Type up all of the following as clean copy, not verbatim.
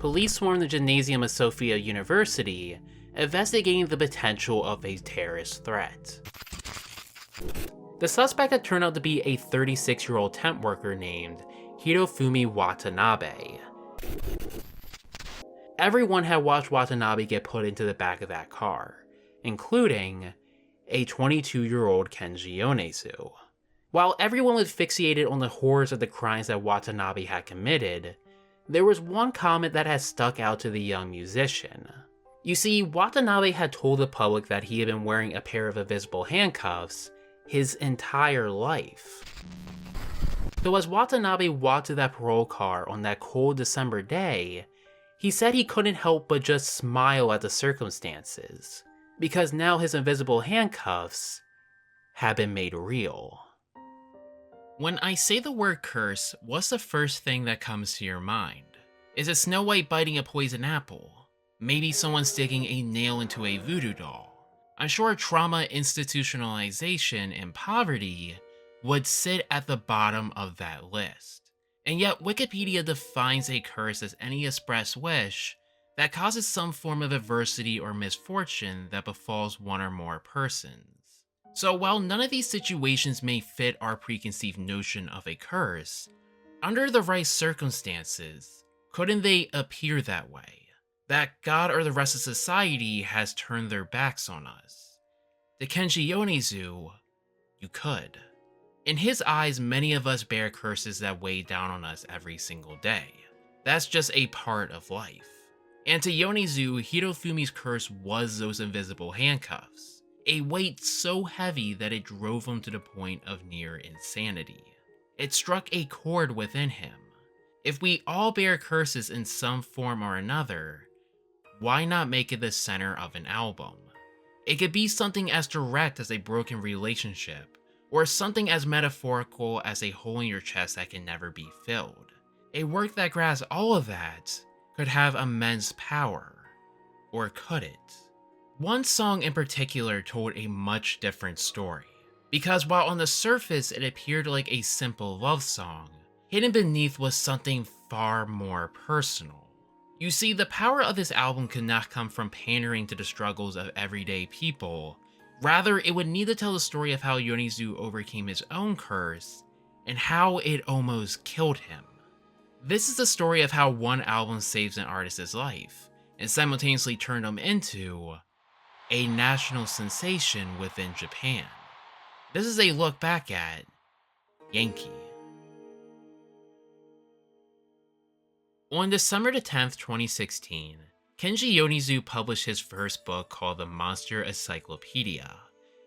police swarmed the gymnasium of Sophia University, investigating the potential of a terrorist threat. The suspect had turned out to be a 36-year-old temp worker named Hirofumi Watanabe. Everyone had watched Watanabe get put into the back of that car, including a 22-year-old Kenshi Yonezu. While everyone was fixated on the horrors of the crimes that Watanabe had committed, there was one comment that had stuck out to the young musician. You see, Watanabe had told the public that he had been wearing a pair of invisible handcuffs his entire life. So as Watanabe walked to that parole car on that cold December day, he said he couldn't help but just smile at the circumstances, because now his invisible handcuffs had been made real. When I say the word curse, what's the first thing that comes to your mind? Is it Snow White biting a poison apple? Maybe someone sticking a nail into a voodoo doll? I'm sure trauma, institutionalization, and poverty would sit at the bottom of that list. And yet Wikipedia defines a curse as any express wish that causes some form of adversity or misfortune that befalls one or more persons. So while none of these situations may fit our preconceived notion of a curse, under the right circumstances, couldn't they appear that way? That God or the rest of society has turned their backs on us. To Kenshi Yonezu, you could. In his eyes, many of us bear curses that weigh down on us every single day. That's just a part of life. And to Yonezu, Hirofumi's curse was those invisible handcuffs, a weight so heavy that it drove him to the point of near insanity. It struck a chord within him. If we all bear curses in some form or another, why not make it the center of an album? It could be something as direct as a broken relationship, or something as metaphorical as a hole in your chest that can never be filled. A work that grasps all of that could have immense power. Or could it? One song in particular told a much different story, because while on the surface it appeared like a simple love song, hidden beneath was something far more personal. You see, the power of this album could not come from pandering to the struggles of everyday people. Rather, it would need to tell the story of how Yonezu overcame his own curse, and how it almost killed him. This is the story of how one album saves an artist's life, and simultaneously turned him into a national sensation within Japan. This is a look back at Yankee. On December 10th, 2016, Kenshi Yonezu published his first book called The Monster Encyclopedia.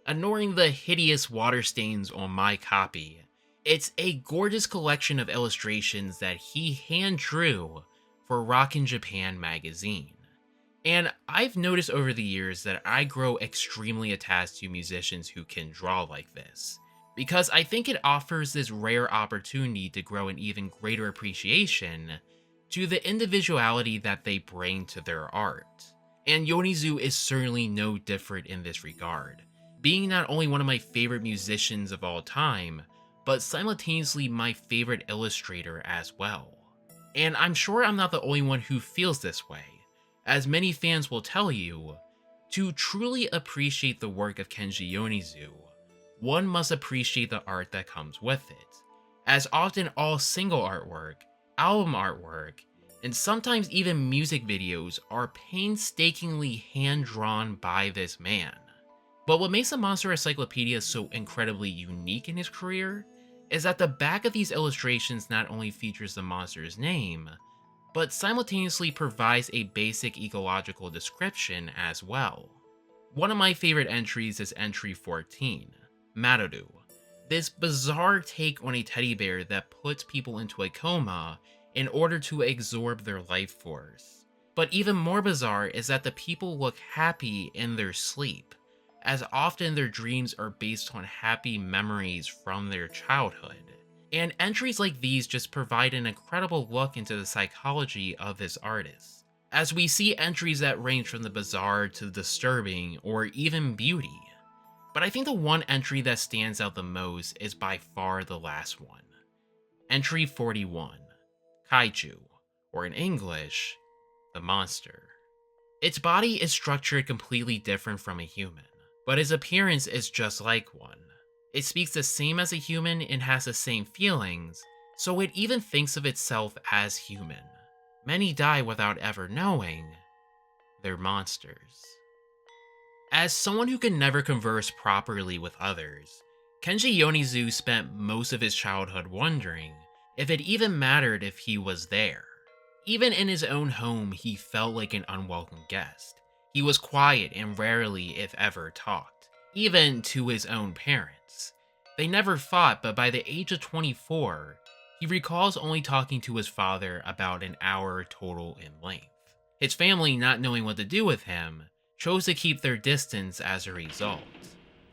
Ignoring the hideous water stains on my copy, it's a gorgeous collection of illustrations that he hand drew for Rockin' Japan magazine. And I've noticed over the years that I grow extremely attached to musicians who can draw like this, because I think it offers this rare opportunity to grow an even greater appreciation to the individuality that they bring to their art. And Yonezu is certainly no different in this regard, being not only one of my favorite musicians of all time, but simultaneously my favorite illustrator as well. And I'm sure I'm not the only one who feels this way, as many fans will tell you, to truly appreciate the work of Kenshi Yonezu, one must appreciate the art that comes with it, as often all single artwork, album artwork, and sometimes even music videos are painstakingly hand-drawn by this man. But what makes the Monster Encyclopedia so incredibly unique in his career is that the back of these illustrations not only features the monster's name, but simultaneously provides a basic ecological description as well. One of my favorite entries is entry 14, Madoru. This bizarre take on a teddy bear that puts people into a coma in order to absorb their life force. But even more bizarre is that the people look happy in their sleep, as often their dreams are based on happy memories from their childhood. And entries like these just provide an incredible look into the psychology of this artist, as we see entries that range from the bizarre to the disturbing or even beauty. But I think the one entry that stands out the most is by far the last one. Entry 41, Kaiju, or in English, the monster. Its body is structured completely different from a human, but its appearance is just like one. It speaks the same as a human and has the same feelings, so it even thinks of itself as human. Many die without ever knowing they're monsters. As someone who can never converse properly with others, Kenshi Yonezu spent most of his childhood wondering if it even mattered if he was there. Even in his own home, he felt like an unwelcome guest. He was quiet and rarely, if ever, talked, even to his own parents. They never fought, but by the age of 24, he recalls only talking to his father about an hour total in length. His family, not knowing what to do with him, chose to keep their distance as a result.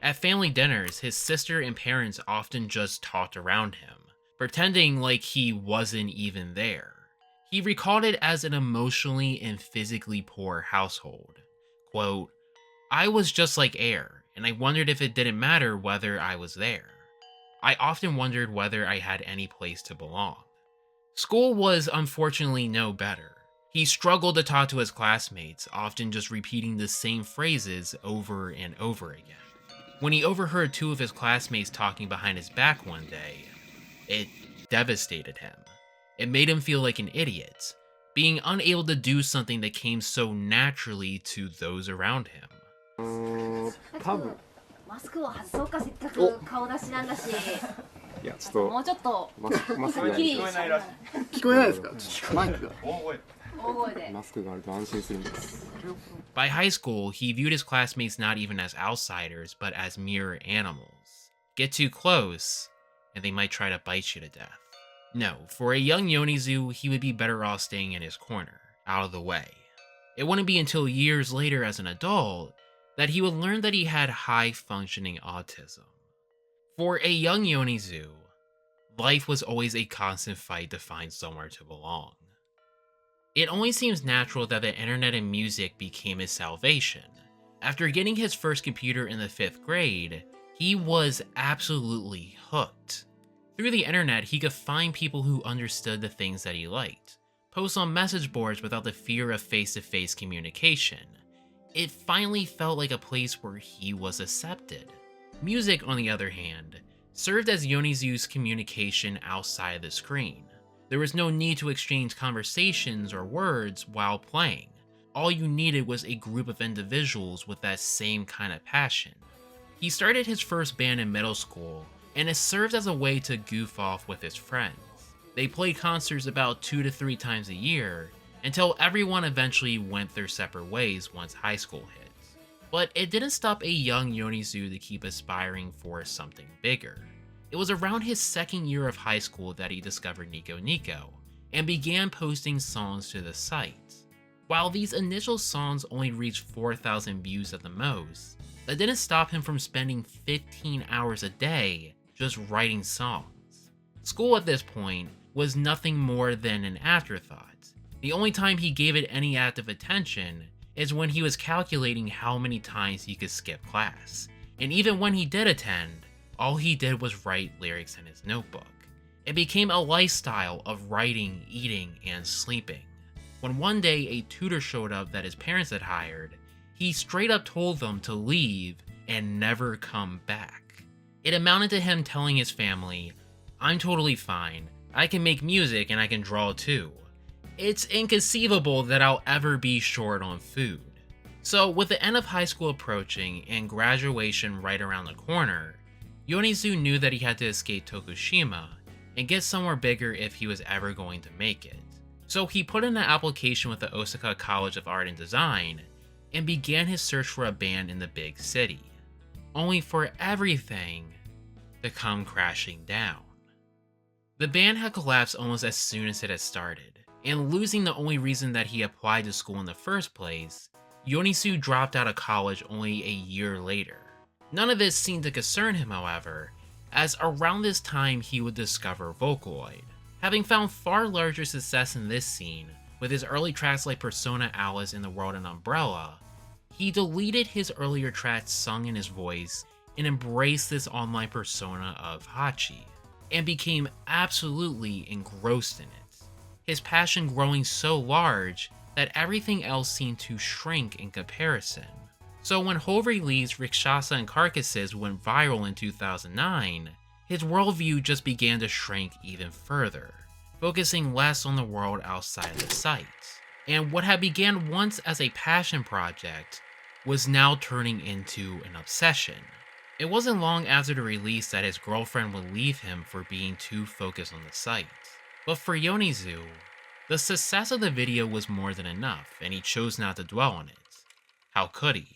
At family dinners, his sister and parents often just talked around him, pretending like he wasn't even there. He recalled it as an emotionally and physically poor household. Quote, "I was just like air, and I wondered if it didn't matter whether I was there. I often wondered whether I had any place to belong." School was unfortunately no better. He struggled to talk to his classmates, often just repeating the same phrases over and over again. When he overheard two of his classmates talking behind his back one day, it devastated him. It made him feel like an idiot, being unable to do something that came so naturally to those around him. 多分マスクを外そうか、せっかく顔出しなんだし。いやちょっともうちょっとマスクがきり聞こえないですか？ちょっとマイクが大声で。マスクがあると安心するんです。 By high school, he viewed his classmates not even as outsiders, but as mere animals. Get too close, and they might try to bite you to death. No, for a young Yonezu, he would be better off staying in his corner, out of the way. It wouldn't be until years later as an adult that he would learn that he had high-functioning autism. For a young Yonezu, life was always a constant fight to find somewhere to belong. It only seems natural that the internet and music became his salvation. After getting his first computer in the 5th grade, he was absolutely hooked. Through the internet, he could find people who understood the things that he liked, post on message boards without the fear of face-to-face communication. It finally felt like a place where he was accepted. Music, on the other hand, served as Yonezu's communication outside the screen. There was no need to exchange conversations or words while playing. All you needed was a group of individuals with that same kind of passion. He started his first band in middle school, and it served as a way to goof off with his friends. They played concerts about 2 to 3 times a year, until everyone eventually went their separate ways once high school hit. But it didn't stop a young Yonezu to keep aspiring for something bigger. It was around his 2nd year of high school that he discovered Nico Nico, and began posting songs to the site. While these initial songs only reached 4,000 views at the most, that didn't stop him from spending 15 hours a day just writing songs. School at this point was nothing more than an afterthought. The only time he gave it any active attention is when he was calculating how many times he could skip class. And even when he did attend, all he did was write lyrics in his notebook. It became a lifestyle of writing, eating, and sleeping. When one day a tutor showed up that his parents had hired, he straight up told them to leave and never come back. It amounted to him telling his family, "I'm totally fine, I can make music and I can draw too. It's inconceivable that I'll ever be short on food." So with the end of high school approaching and graduation right around the corner, Yonezu knew that he had to escape Tokushima and get somewhere bigger if he was ever going to make it. So he put in an application with the Osaka College of Art and Design and began his search for a band in the big city, only for everything to come crashing down. The band had collapsed almost as soon as it had started, and losing the only reason that he applied to school in the first place, Yonezu dropped out of college only a year later. None of this seemed to concern him, however, as around this time he would discover Vocaloid. Having found far larger success in this scene, with his early tracks like Persona Alice and The World and Umbrella, he deleted his earlier tracks sung in his voice and embraced this online persona of Hachi, and became absolutely engrossed in it. His passion growing so large that everything else seemed to shrink in comparison. So when Ho released Rikshasa and Carcasses went viral in 2009, his worldview just began to shrink even further, focusing less on the world outside of the site. And what had began once as a passion project was now turning into an obsession. It wasn't long after the release that his girlfriend would leave him for being too focused on the site. But for Yonezu, the success of the video was more than enough, and he chose not to dwell on it. How could he?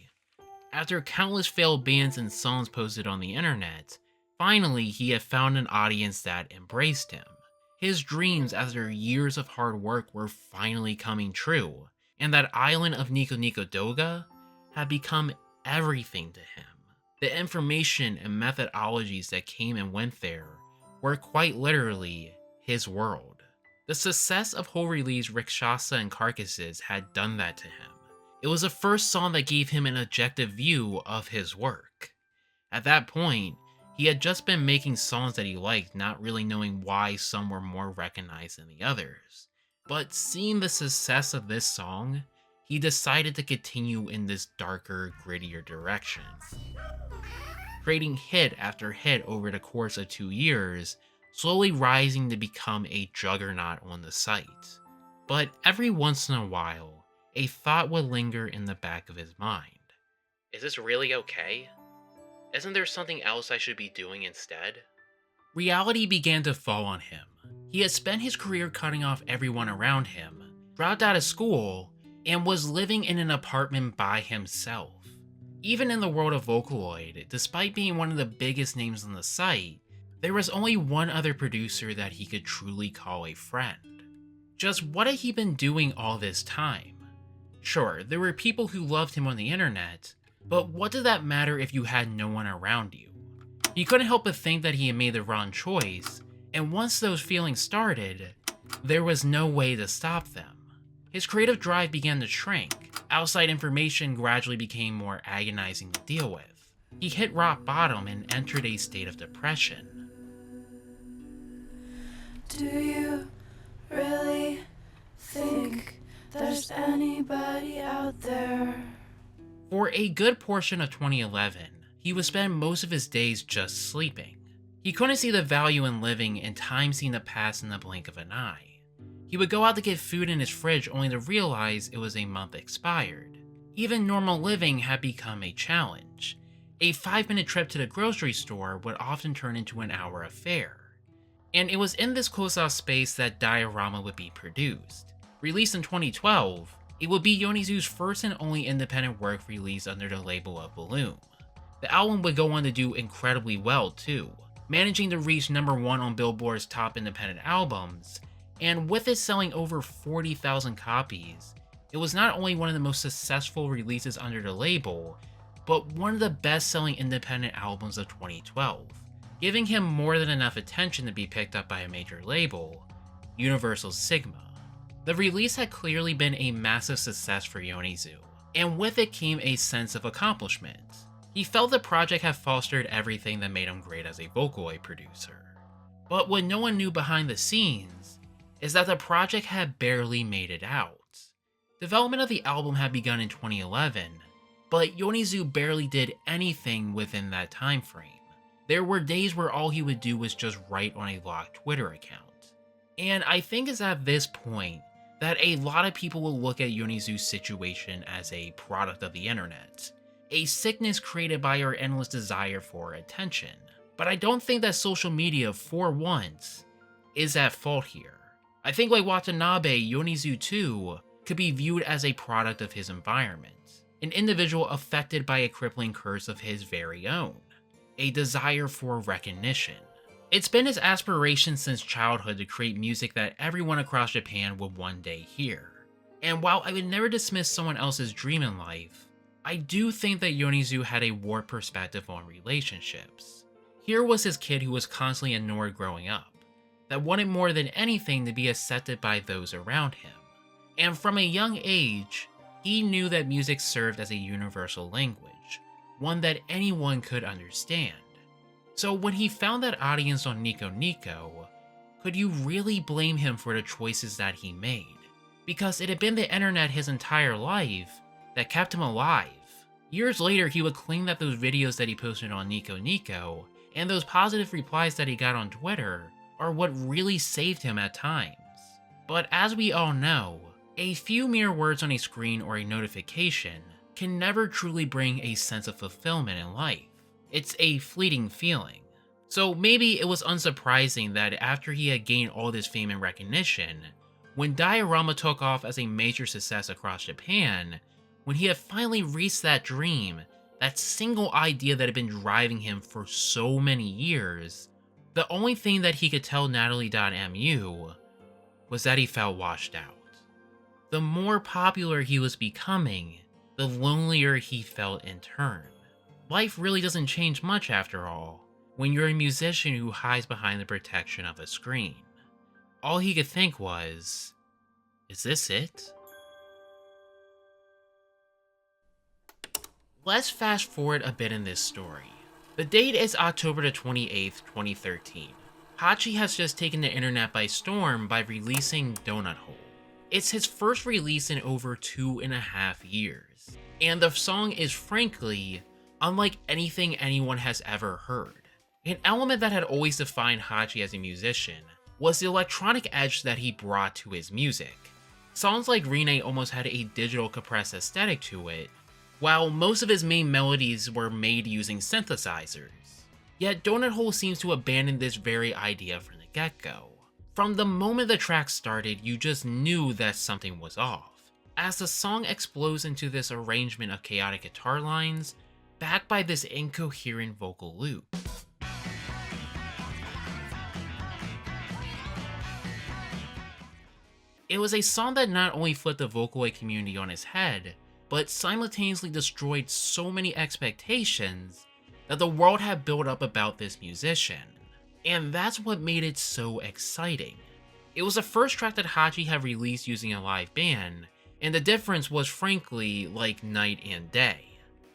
After countless failed bands and songs posted on the internet, finally he had found an audience that embraced him. His dreams after years of hard work were finally coming true, and that island of Nico Nico Doga had become everything to him. The information and methodologies that came and went there were quite literally his world. The success of Ho released Rikshasa and Carcasses had done that to him. It was the first song that gave him an objective view of his work. At that point, he had just been making songs that he liked, not really knowing why some were more recognized than the others. But seeing the success of this song, he decided to continue in this darker, grittier direction, creating hit after hit over the course of 2 years, slowly rising to become a juggernaut on the site. But every once in a while, a thought would linger in the back of his mind. Is this really okay? Isn't there something else I should be doing instead? Reality began to fall on him. He had spent his career cutting off everyone around him, dropped out of school, and was living in an apartment by himself. Even in the world of Vocaloid, despite being one of the biggest names on the site, there was only one other producer that he could truly call a friend. Just what had he been doing all this time? Sure, there were people who loved him on the internet, but what did that matter if you had no one around you? He couldn't help but think that he had made the wrong choice, and once those feelings started, there was no way to stop them. His creative drive began to shrink. Outside information gradually became more agonizing to deal with. He hit rock bottom and entered a state of depression. Do you really think there's anybody out there? For a good portion of 2011, he would spend most of his days just sleeping. He couldn't see the value in living, and time seemed to pass in the blink of an eye. He would go out to get food in his fridge only to realize it was a month expired. Even normal living had become a challenge. A 5-minute trip to the grocery store would often turn into an hour affair. And it was in this closed-off space that Diorama would be produced. Released in 2012, it would be Yonezu's first and only independent work released under the label of Bloom. The album would go on to do incredibly well too, managing to reach #1 on Billboard's top independent albums, and with it selling over 40,000 copies, it was not only one of the most successful releases under the label, but one of the best-selling independent albums of 2012, giving him more than enough attention to be picked up by a major label, Universal Sigma. The release had clearly been a massive success for Yonezu, and with it came a sense of accomplishment. He felt the project had fostered everything that made him great as a Vocaloid producer. But what no one knew behind the scenes is that the project had barely made it out. Development of the album had begun in 2011, but Yonezu barely did anything within that time frame. There were days where all he would do was just write on a locked Twitter account. And I think it's at this point that a lot of people will look at Yonezu's situation as a product of the internet, a sickness created by our endless desire for attention. But I don't think that social media, for once, is at fault here. I think like Watanabe, Yonezu too could be viewed as a product of his environment, an individual affected by a crippling curse of his very own, a desire for recognition. It's been his aspiration since childhood to create music that everyone across Japan would one day hear. And while I would never dismiss someone else's dream in life, I do think that Yonezu had a warped perspective on relationships. Here was his kid who was constantly ignored growing up, that wanted more than anything to be accepted by those around him. And from a young age, he knew that music served as a universal language, one that anyone could understand. So when he found that audience on Nico Nico, could you really blame him for the choices that he made? because it had been the internet his entire life that kept him alive. Years later, he would claim that those videos that he posted on Nico Nico and those positive replies that he got on Twitter are what really saved him at times. But as we all know, a few mere words on a screen or a notification can never truly bring a sense of fulfillment in life. It's a fleeting feeling. So maybe it was unsurprising that after he had gained all this fame and recognition, when Diorama took off as a major success across Japan, when he had finally reached that dream, that single idea that had been driving him for so many years, the only thing that he could tell Natalie.mu was that he felt washed out. The more popular he was becoming, the lonelier he felt in turn. Life really doesn't change much after all, when you're a musician who hides behind the protection of a screen. All he could think was, is this it? Let's fast forward a bit in this story. The date is October the 28th, 2013. Hachi has just taken the internet by storm by releasing Donut Hole. It's his first release in over 2.5 years, and the song is frankly unlike anything anyone has ever heard. An element that had always defined Hachi as a musician was the electronic edge that he brought to his music. Songs like Rine almost had a digital compressed aesthetic to it, while most of his main melodies were made using synthesizers. Yet Donut Hole seems to abandon this very idea from the get-go. From the moment the track started, you just knew that something was off, as the song explodes into this arrangement of chaotic guitar lines, backed by this incoherent vocal loop. It was a song that not only flipped the Vocaloid community on its head, but simultaneously destroyed so many expectations that the world had built up about this musician. And that's what made it so exciting. It was the first track that Hachi had released using a live band, and the difference was frankly like night and day.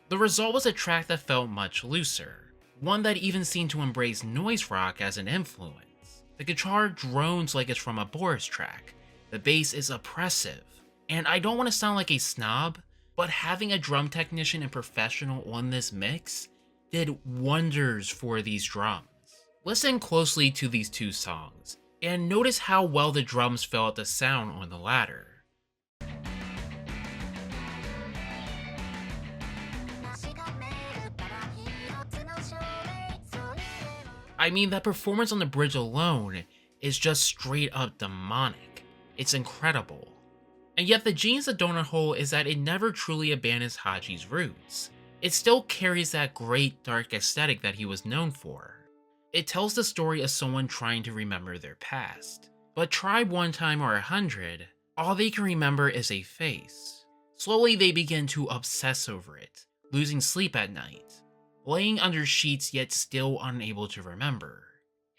The result was a track that felt much looser, one that even seemed to embrace noise rock as an influence. The guitar drones like it's from a Boris track, the bass is oppressive, and I don't want to sound like a snob, but having a drum technician and professional on this mix did wonders for these drums. Listen closely to these two songs, and notice how well the drums felt the sound on the latter. I mean, that performance on the bridge alone is just straight up demonic. It's incredible. And yet the genius of Donut Hole is that it never truly abandons Hachi's roots. It still carries that great dark aesthetic that he was known for. It tells the story of someone trying to remember their past. But try one time or 100, all they can remember is a face. Slowly they begin to obsess over it, losing sleep at night, laying under sheets yet still unable to remember.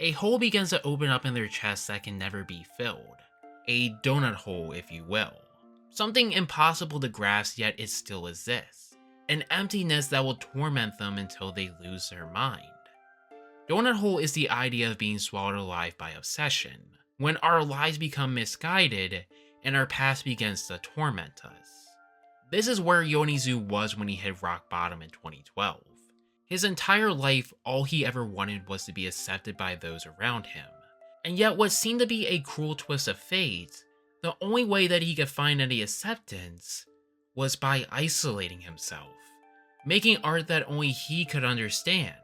A hole begins to open up in their chest that can never be filled. A donut hole, if you will. Something impossible to grasp, yet it still exists. An emptiness that will torment them until they lose their mind. Donut hole is the idea of being swallowed alive by obsession, when our lives become misguided and our past begins to torment us. This is where Yonezu was when he hit rock bottom in 2012. His entire life, all he ever wanted was to be accepted by those around him. And yet what seemed to be a cruel twist of fate, the only way that he could find any acceptance was by isolating himself, making art that only he could understand.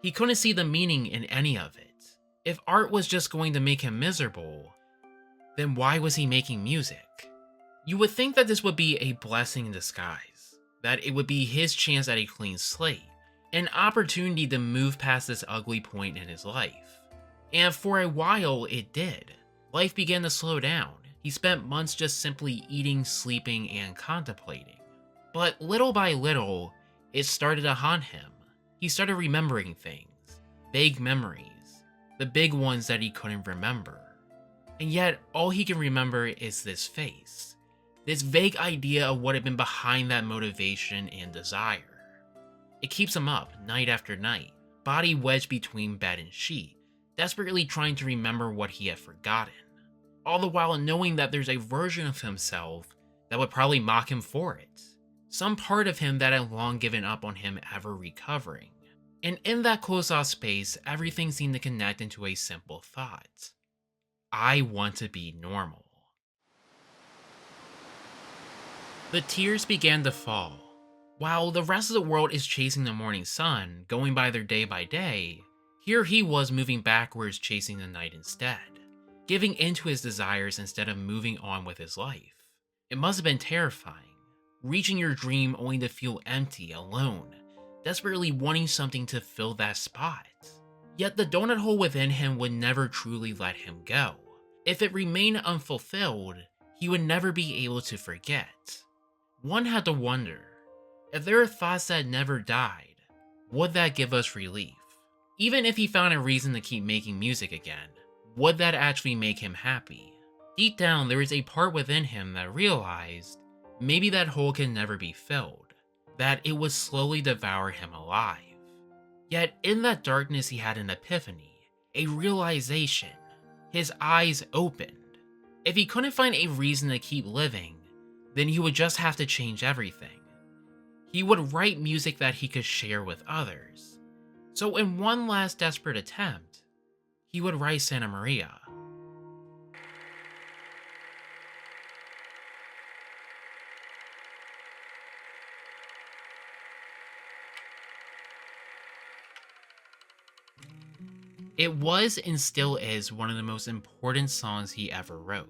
He couldn't see the meaning in any of it. If art was just going to make him miserable, then why was he making music? You would think that this would be a blessing in disguise, that it would be his chance at a clean slate, an opportunity to move past this ugly point in his life. And for a while, it did. Life began to slow down. He spent months just simply eating, sleeping, and contemplating. But little by little, it started to haunt him. He started remembering things, vague memories, the big ones that he couldn't remember. And yet, all he can remember is this face, this vague idea of what had been behind that motivation and desire. It keeps him up night after night, body wedged between bed and sheet, desperately trying to remember what he had forgotten. all the while knowing that there's a version of himself that would probably mock him for it. Some part of him that had long given up on him ever recovering. And in that closed-off space, everything seemed to connect into a simple thought. I want to be normal. The tears began to fall. While the rest of the world is chasing the morning sun, going by their day by day, here he was moving backwards chasing the night instead, giving in to his desires instead of moving on with his life. It must have been terrifying, reaching your dream only to feel empty, alone, desperately wanting something to fill that spot. Yet the donut hole within him would never truly let him go. If it remained unfulfilled, he would never be able to forget. One had to wonder, if there are thoughts that never died, would that give us relief? Even if he found a reason to keep making music again, would that actually make him happy? Deep down, there is a part within him that realized maybe that hole can never be filled, that it would slowly devour him alive. Yet in that darkness he had an epiphany, a realization. His eyes opened. If he couldn't find a reason to keep living, then he would just have to change everything. He would write music that he could share with others. So in one last desperate attempt, he would write Santa Maria. It was and still is one of the most important songs he ever wrote.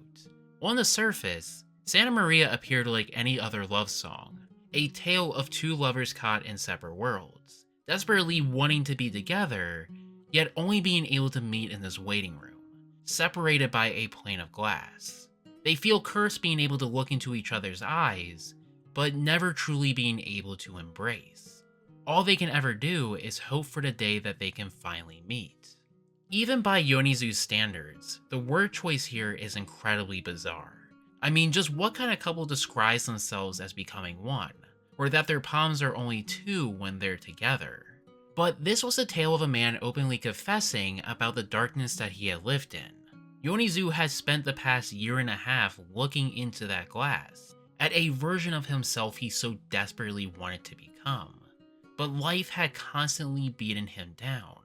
On the surface, Santa Maria appeared like any other love song, a tale of two lovers caught in separate worlds, desperately wanting to be together, yet only being able to meet in this waiting room, separated by a pane of glass. They feel cursed being able to look into each other's eyes, but never truly being able to embrace. All they can ever do is hope for the day that they can finally meet. Even by Yonezu's standards, the word choice here is incredibly bizarre. I mean, just what kind of couple describes themselves as becoming one, or that their palms are only two when they're together? But this was a tale of a man openly confessing about the darkness that he had lived in. Yonezu had spent the past year and a half looking into that glass, at a version of himself he so desperately wanted to become. But life had constantly beaten him down,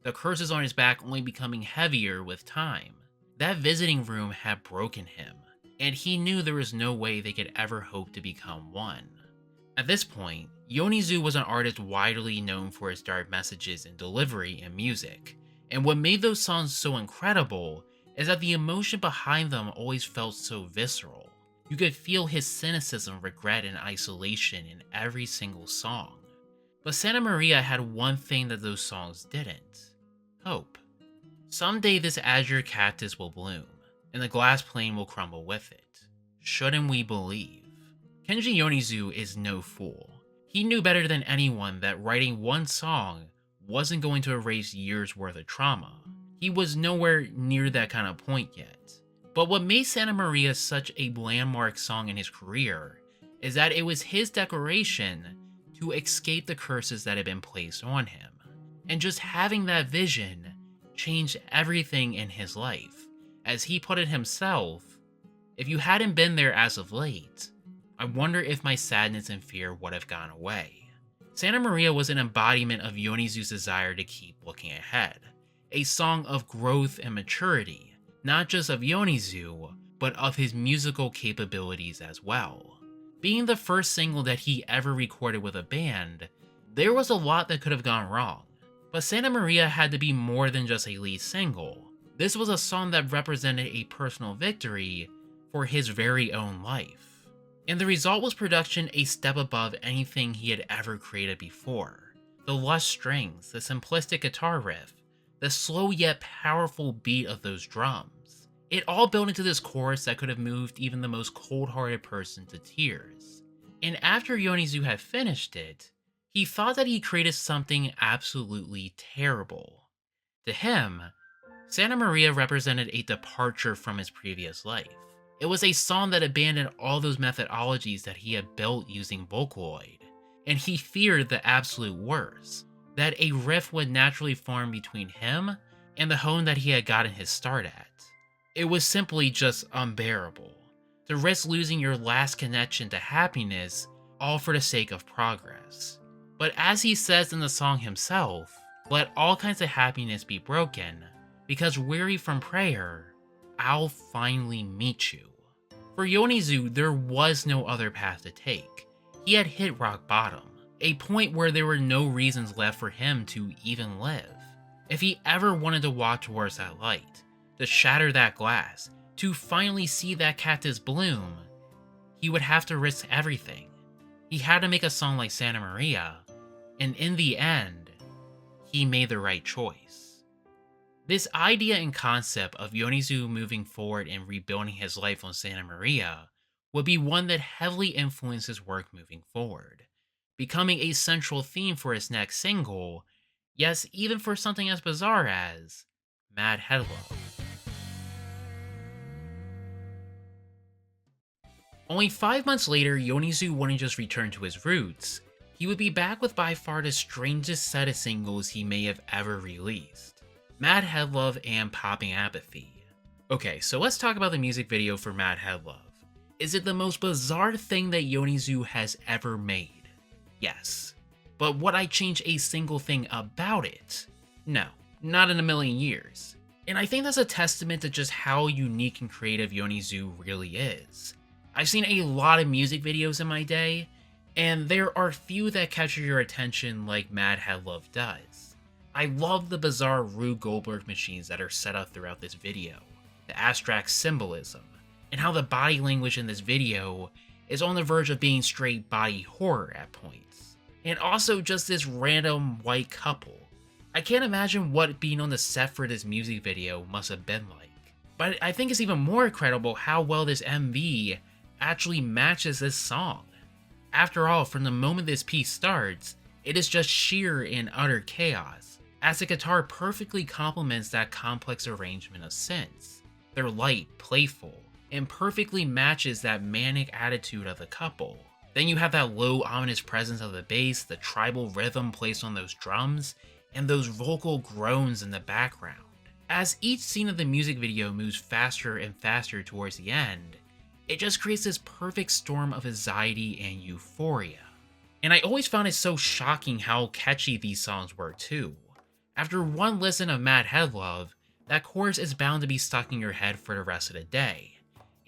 the curses on his back only becoming heavier with time. That visiting room had broken him, and he knew there was no way they could ever hope to become one. At this point, Yonezu was an artist widely known for his dark messages and delivery in music, and what made those songs so incredible is that the emotion behind them always felt so visceral. You could feel his cynicism, regret, and isolation in every single song. But Santa Maria had one thing that those songs didn't: hope. Someday this azure cactus will bloom, and the glass plane will crumble with it. Shouldn't we believe? Kenshi Yonezu is no fool. He knew better than anyone that writing one song wasn't going to erase years worth of trauma. He was nowhere near that kind of point yet. But what made Santa Maria such a landmark song in his career is that it was his declaration to escape the curses that had been placed on him. And just having that vision changed everything in his life. As he put it himself, if you hadn't been there as of late, I wonder if my sadness and fear would have gone away. Santa Maria was an embodiment of Yonezu's desire to keep looking ahead. A song of growth and maturity, not just of Yonezu, but of his musical capabilities as well. Being the first single that he ever recorded with a band, there was a lot that could have gone wrong. But Santa Maria had to be more than just a lead single. This was a song that represented a personal victory for his very own life. And the result was production a step above anything he had ever created before. The lush strings, the simplistic guitar riff, the slow yet powerful beat of those drums. It all built into this chorus that could have moved even the most cold-hearted person to tears. And after Yonezu had finished it, he thought that he created something absolutely terrible. To him, Santa Maria represented a departure from his previous life. It was a song that abandoned all those methodologies that he had built using Vocaloid, and he feared the absolute worst, that a rift would naturally form between him and the home that he had gotten his start at. It was simply just unbearable. To risk losing your last connection to happiness, all for the sake of progress. But as he says in the song himself, let all kinds of happiness be broken, because weary from prayer, I'll finally meet you. For Yonezu, there was no other path to take. He had hit rock bottom, a point where there were no reasons left for him to even live. If he ever wanted to walk towards that light, to shatter that glass, to finally see that cactus bloom, he would have to risk everything. He had to make a song like Santa Maria, and in the end, he made the right choice. This idea and concept of Yonezu moving forward and rebuilding his life on Santa Maria would be one that heavily influenced his work moving forward, becoming a central theme for his next single, yes, even for something as bizarre as Mad Head Love. Only 5 months later, Yonezu wouldn't just return to his roots, he would be back with by far the strangest set of singles he may have ever released. Mad Head Love and Poppin Apathy. Okay, so let's talk about the music video for Mad Head Love. Is it the most bizarre thing that Yonezu has ever made? Yes. But would I change a single thing about it? No, not in a million years. And I think that's a testament to just how unique and creative Yonezu really is. I've seen a lot of music videos in my day, and there are few that capture your attention like Mad Head Love does. I love the bizarre Rube Goldberg machines that are set up throughout this video, the abstract symbolism, and how the body language in this video is on the verge of being straight body horror at points. And also just this random white couple. I can't imagine what being on the set for this music video must have been like. But I think it's even more incredible how well this MV actually matches this song. After all, from the moment this piece starts, it is just sheer and utter chaos, as the guitar perfectly complements that complex arrangement of synths. They're light, playful, and perfectly matches that manic attitude of the couple. Then you have that low, ominous presence of the bass, the tribal rhythm placed on those drums, and those vocal groans in the background. As each scene of the music video moves faster and faster towards the end, it just creates this perfect storm of anxiety and euphoria. And I always found it so shocking how catchy these songs were too. After one listen of Mad Head Love, that chorus is bound to be stuck in your head for the rest of the day.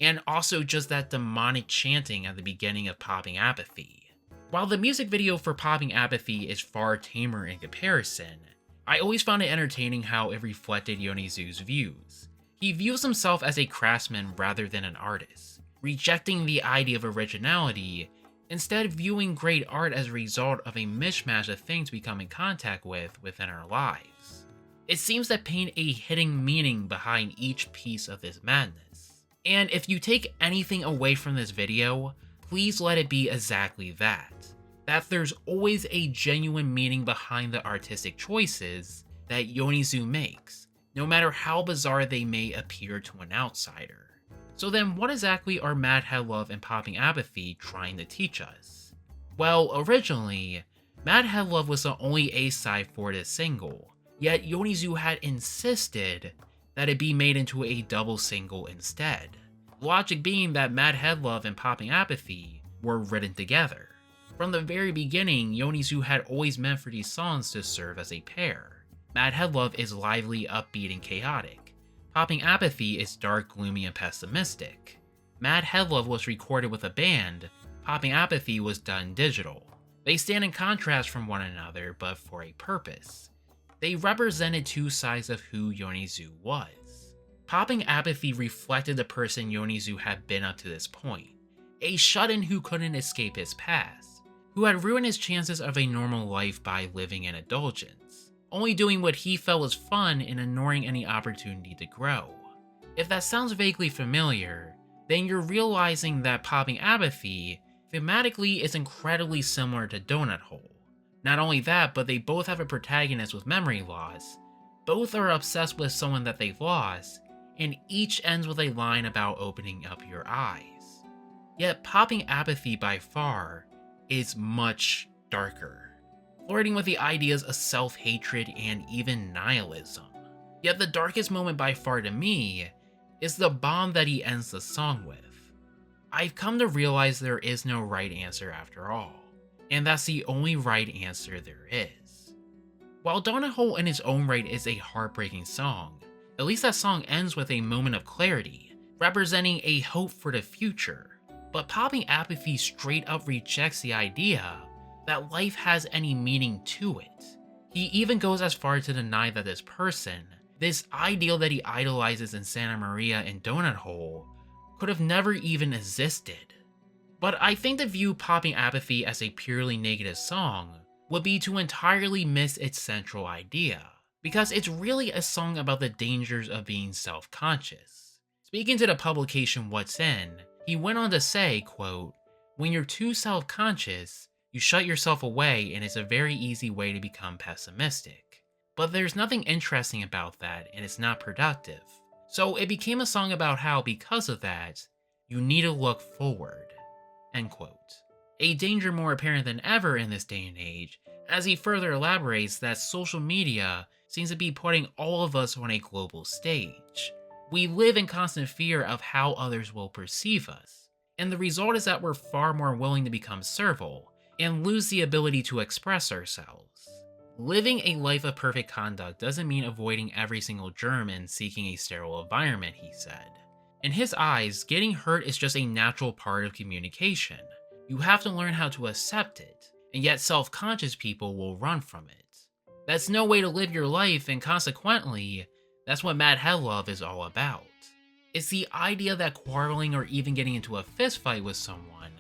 And also just that demonic chanting at the beginning of Poppin Apathy. While the music video for Poppin Apathy is far tamer in comparison, I always found it entertaining how it reflected Yonezu's views. He views himself as a craftsman rather than an artist, rejecting the idea of originality, instead viewing great art as a result of a mishmash of things we come in contact with within our lives. It seems to paint a hidden meaning behind each piece of this madness. And if you take anything away from this video, please let it be exactly that. That there's always a genuine meaning behind the artistic choices that Yonezu makes, no matter how bizarre they may appear to an outsider. So then what exactly are Mad Head Love and Poppin Apathy trying to teach us? Well, originally, Mad Head Love was the only A-side for this single, yet Yonezu had insisted that it be made into a double single instead. Logic being that Mad Head Love and Poppin Apathy were written together. From the very beginning, Yonezu had always meant for these songs to serve as a pair. Mad Head Love is lively, upbeat, and chaotic. Poppin Apathy is dark, gloomy, and pessimistic. Mad Head Love was recorded with a band, Poppin Apathy was done digital. They stand in contrast from one another, but for a purpose. They represented two sides of who Yonezu was. Poppin Apathy reflected the person Yonezu had been up to this point, a shut-in who couldn't escape his past, who had ruined his chances of a normal life by living in indulgence, only doing what he felt was fun and ignoring any opportunity to grow. If that sounds vaguely familiar, then you're realizing that Poppin Apathy thematically is incredibly similar to Donut Hole. Not only that, but they both have a protagonist with memory loss, both are obsessed with someone that they've lost, and each ends with a line about opening up your eyes. Yet Poppin Apathy by far is much darker, flirting with the ideas of self-hatred and even nihilism. Yet the darkest moment by far to me is the bomb that he ends the song with. I've come to realize there is no right answer after all, and that's the only right answer there is. While Donut Hole in its own right is a heartbreaking song, at least that song ends with a moment of clarity, representing a hope for the future. But Poppin' Apathy straight up rejects the idea that life has any meaning to it. He even goes as far to deny that this person, this ideal that he idolizes in Santa Maria and Donut Hole, could have never even existed. But I think to view Poppin' Apathy as a purely negative song would be to entirely miss its central idea, because it's really a song about the dangers of being self-conscious. Speaking to the publication What's In, he went on to say, quote, "When you're too self-conscious, you shut yourself away and it's a very easy way to become pessimistic. But there's nothing interesting about that and it's not productive. So it became a song about how, because of that, you need to look forward." End quote. A danger more apparent than ever in this day and age, as he further elaborates that social media seems to be putting all of us on a global stage. We live in constant fear of how others will perceive us, and the result is that we're far more willing to become servile and lose the ability to express ourselves. Living a life of perfect conduct doesn't mean avoiding every single germ and seeking a sterile environment, he said. In his eyes, getting hurt is just a natural part of communication. You have to learn how to accept it, and yet self-conscious people will run from it. That's no way to live your life, and consequently, that's what Mad Head Love is all about. It's the idea that quarreling or even getting into a fist fight with someone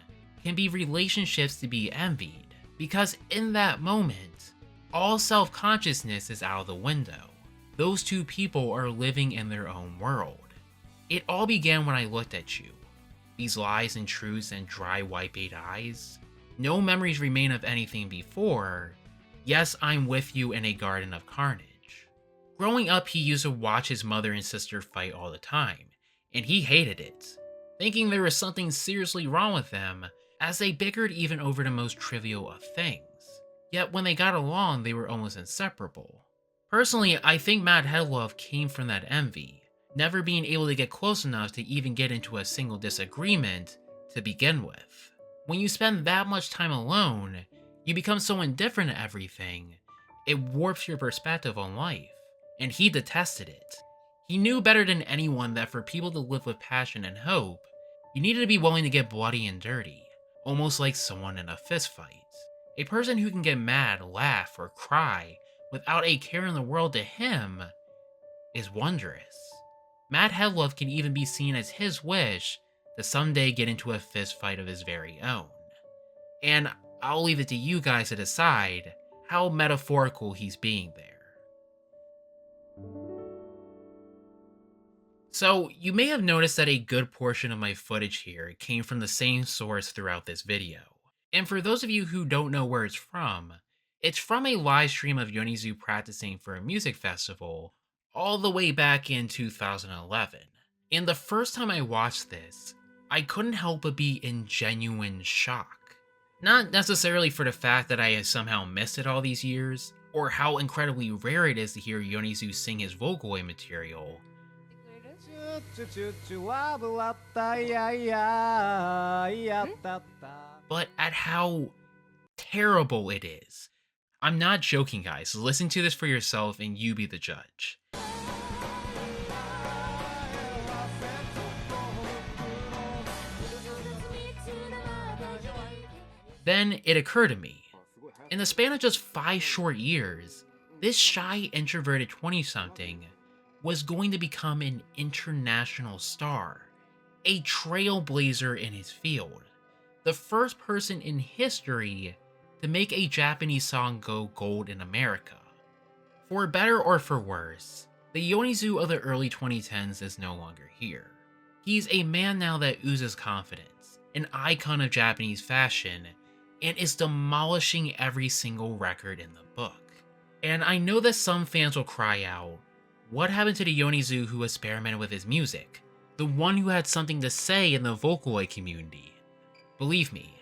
can be relationships to be envied, because in that moment, all self-consciousness is out of the window. Those two people are living in their own world. It all began when I looked at you. These lies and truths and dry white-bait eyes. No memories remain of anything before. Yes, I'm with you in a garden of carnage. Growing up, he used to watch his mother and sister fight all the time, and he hated it, thinking there was something seriously wrong with them, as they bickered even over the most trivial of things. Yet when they got along, they were almost inseparable. Personally, I think Mad Head Love came from that envy, never being able to get close enough to even get into a single disagreement to begin with. When you spend that much time alone, you become so indifferent to everything, it warps your perspective on life, and he detested it. He knew better than anyone that for people to live with passion and hope, you needed to be willing to get bloody and dirty, almost like someone in a fist fight. A person who can get mad, laugh, or cry without a care in the world to him is wondrous. Mad Head Love can even be seen as his wish to someday get into a fist fight of his very own. And I'll leave it to you guys to decide how metaphorical he's being there. So, you may have noticed that a good portion of my footage here came from the same source throughout this video. And for those of you who don't know where it's from a live stream of Yonezu practicing for a music festival all the way back in 2011. And the first time I watched this, I couldn't help but be in genuine shock. Not necessarily for the fact that I somehow missed it all these years, or how incredibly rare it is to hear Yonezu sing his Vocaloid material, but at how terrible it is. I'm not joking, guys. Listen to this for yourself and you be the judge. Then it occurred to me, in the span of just 5 short years, this shy, introverted 20-something was going to become an international star, a trailblazer in his field, the first person in history to make a Japanese song go gold in America. For better or for worse, the Yonezu of the early 2010s is no longer here. He's a man now that oozes confidence, an icon of Japanese fashion, and is demolishing every single record in the book. And I know that some fans will cry out, what happened to the Yonezu who experimented with his music? The one who had something to say in the Vocaloid community? Believe me,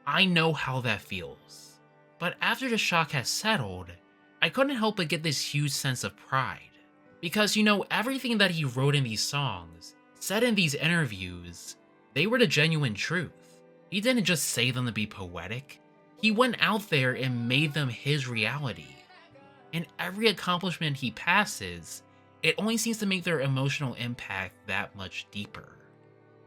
I know how that feels. But after the shock has settled, I couldn't help but get this huge sense of pride. Because, everything that he wrote in these songs, said in these interviews, they were the genuine truth. He didn't just say them to be poetic. He went out there and made them his reality. And every accomplishment he passes, it only seems to make their emotional impact that much deeper.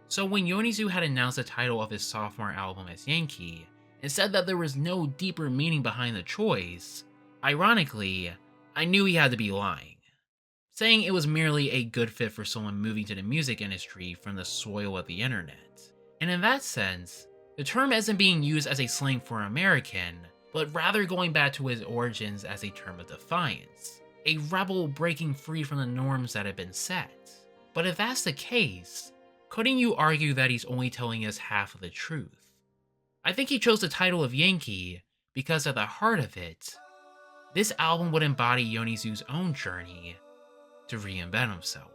So when Yonezu had announced the title of his sophomore album as Yankee, and said that there was no deeper meaning behind the choice, ironically, I knew he had to be lying, saying it was merely a good fit for someone moving to the music industry from the soil of the internet. And in that sense, the term isn't being used as a slang for American, but rather going back to its origins as a term of defiance, a rebel breaking free from the norms that had been set. But if that's the case, couldn't you argue that he's only telling us half of the truth? I think he chose the title of Yankee because at the heart of it, this album would embody Yonezu's own journey to reinvent himself.